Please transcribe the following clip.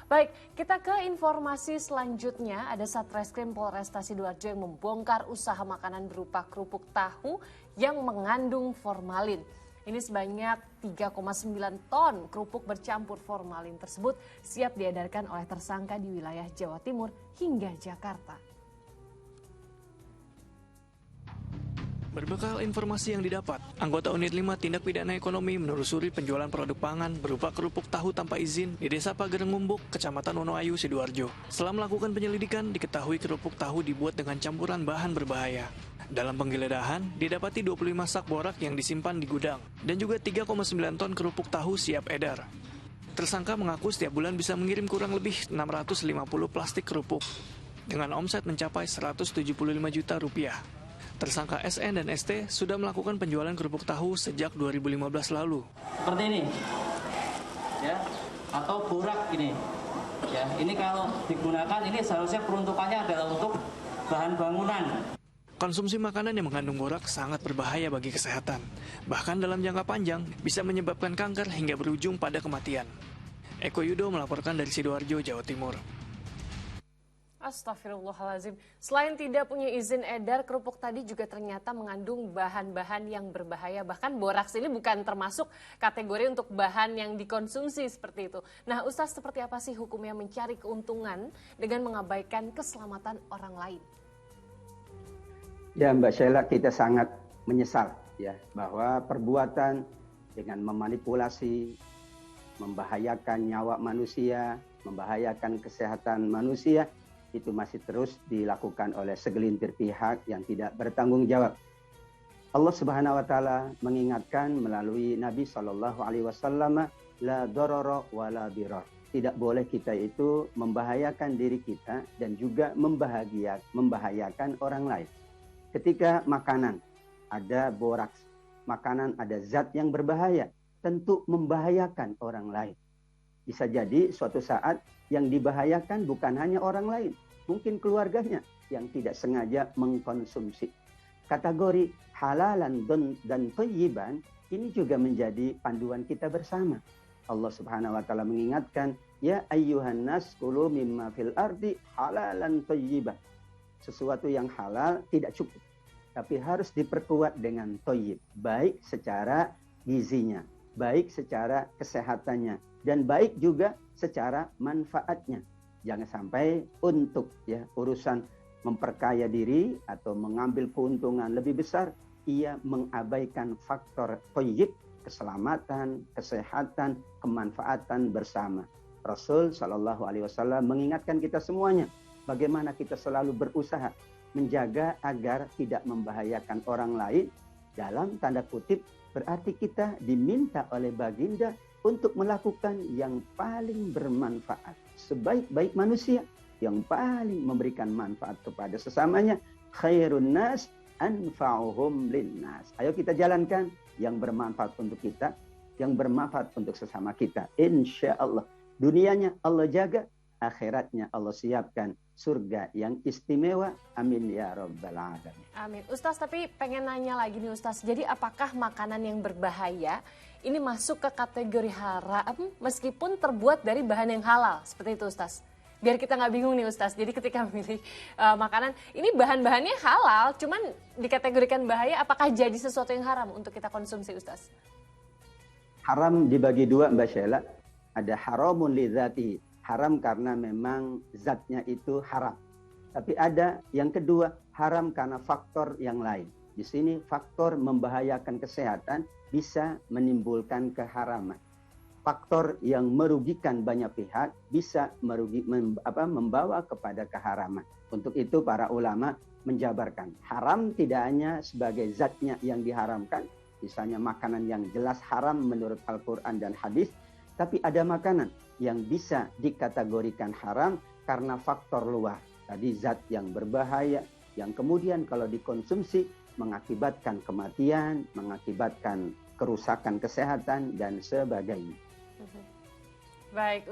Baik, kita ke informasi selanjutnya. Ada Satreskrim Polresta Sidoarjo yang membongkar usaha makanan berupa kerupuk tahu yang mengandung formalin. Ini sebanyak 3,9 ton kerupuk bercampur formalin tersebut siap diedarkan oleh tersangka di wilayah Jawa Timur hingga Jakarta. Berbekal informasi yang didapat, anggota Unit 5 Tindak Pidana Ekonomi menelusuri penjualan produk pangan berupa kerupuk tahu tanpa izin di Desa Pagerengumbuk, Kecamatan Wonoayu, Sidoarjo. Setelah melakukan penyelidikan, diketahui kerupuk tahu dibuat dengan campuran bahan berbahaya. Dalam penggeledahan, didapati 25 sak borak yang disimpan di gudang dan juga 3,9 ton kerupuk tahu siap edar. Tersangka mengaku setiap bulan bisa mengirim kurang lebih 650 plastik kerupuk dengan omset mencapai 175 juta rupiah. Tersangka SN dan ST sudah melakukan penjualan kerupuk tahu sejak 2015 lalu. Seperti ini, ya, atau borak ini. Ya, ini kalau digunakan ini seharusnya peruntukannya adalah untuk bahan bangunan. Konsumsi makanan yang mengandung borak sangat berbahaya bagi kesehatan. Bahkan dalam jangka panjang bisa menyebabkan kanker hingga berujung pada kematian. Eko Yudo melaporkan dari Sidoarjo, Jawa Timur. Astagfirullahaladzim. Selain tidak punya izin edar, kerupuk tadi juga ternyata mengandung bahan-bahan yang berbahaya. Bahkan boraks ini bukan termasuk kategori untuk bahan yang dikonsumsi seperti itu. Nah, Ustaz, seperti apa sih hukumnya mencari keuntungan dengan mengabaikan keselamatan orang lain? Ya, Mbak Sheila, kita sangat menyesal ya bahwa perbuatan dengan memanipulasi, membahayakan nyawa manusia, membahayakan kesehatan manusia itu masih terus dilakukan oleh segelintir pihak yang tidak bertanggung jawab. Allah Subhanahu wa taala mengingatkan melalui Nabi Shallallahu alaihi wasallam, la darara wa la dirar. Tidak boleh kita itu membahayakan diri kita dan juga membahayakan orang lain. Ketika makanan ada boraks, makanan ada zat yang berbahaya, tentu membahayakan orang lain. Bisa jadi suatu saat yang dibahayakan bukan hanya orang lain, mungkin keluarganya yang tidak sengaja mengkonsumsi. Kategori halalan dan thayyiban ini juga menjadi panduan kita bersama. Allah Subhanahu wa taala mengingatkan, ya ayyuhan nas kulu mimma fil ardi halalan thayyiban. Sesuatu yang halal tidak cukup, tapi harus diperkuat dengan thayyib, baik secara gizinya, baik secara kesehatannya, dan baik juga secara manfaatnya. Jangan sampai untuk urusan memperkaya diri atau mengambil keuntungan lebih besar, ia mengabaikan faktor thayyib, keselamatan, kesehatan, kemanfaatan bersama. Rasul Shallallahu alaihi wasallam mengingatkan kita semuanya bagaimana kita selalu berusaha menjaga agar tidak membahayakan orang lain. Dalam tanda kutip, berarti kita diminta oleh baginda untuk melakukan yang paling bermanfaat. Sebaik-baik manusia yang paling memberikan manfaat kepada sesamanya, khairun nas anfa'uhum linnas. Ayo kita jalankan yang bermanfaat untuk kita, yang bermanfaat untuk sesama kita. Insya Allah. Dunianya Allah jaga, akhiratnya Allah siapkan surga yang istimewa. Amin ya rabbal alamin. Amin. Ustaz, tapi pengen nanya lagi nih Ustaz. Jadi apakah makanan yang berbahaya ini masuk ke kategori haram meskipun terbuat dari bahan yang halal? Seperti itu Ustaz. Biar kita nggak bingung nih Ustaz. Jadi ketika memilih makanan, ini bahan-bahannya halal, cuman dikategorikan bahaya, apakah jadi sesuatu yang haram untuk kita konsumsi Ustaz? Haram dibagi dua Mbak Sheila. Ada haramun li dzatihi. Haram karena memang zatnya itu haram. Tapi ada yang kedua, haram karena faktor yang lain. Di sini faktor membahayakan kesehatan bisa menimbulkan keharaman. Faktor yang merugikan banyak pihak bisa membawa kepada keharaman. Untuk itu para ulama menjabarkan, haram tidak hanya sebagai zatnya yang diharamkan, misalnya makanan yang jelas haram menurut Al-Quran dan hadis, tapi ada makanan yang bisa dikategorikan haram karena faktor luar. Tadi zat yang berbahaya, yang kemudian kalau dikonsumsi mengakibatkan kematian, mengakibatkan kerusakan kesehatan, dan sebagainya. Baik.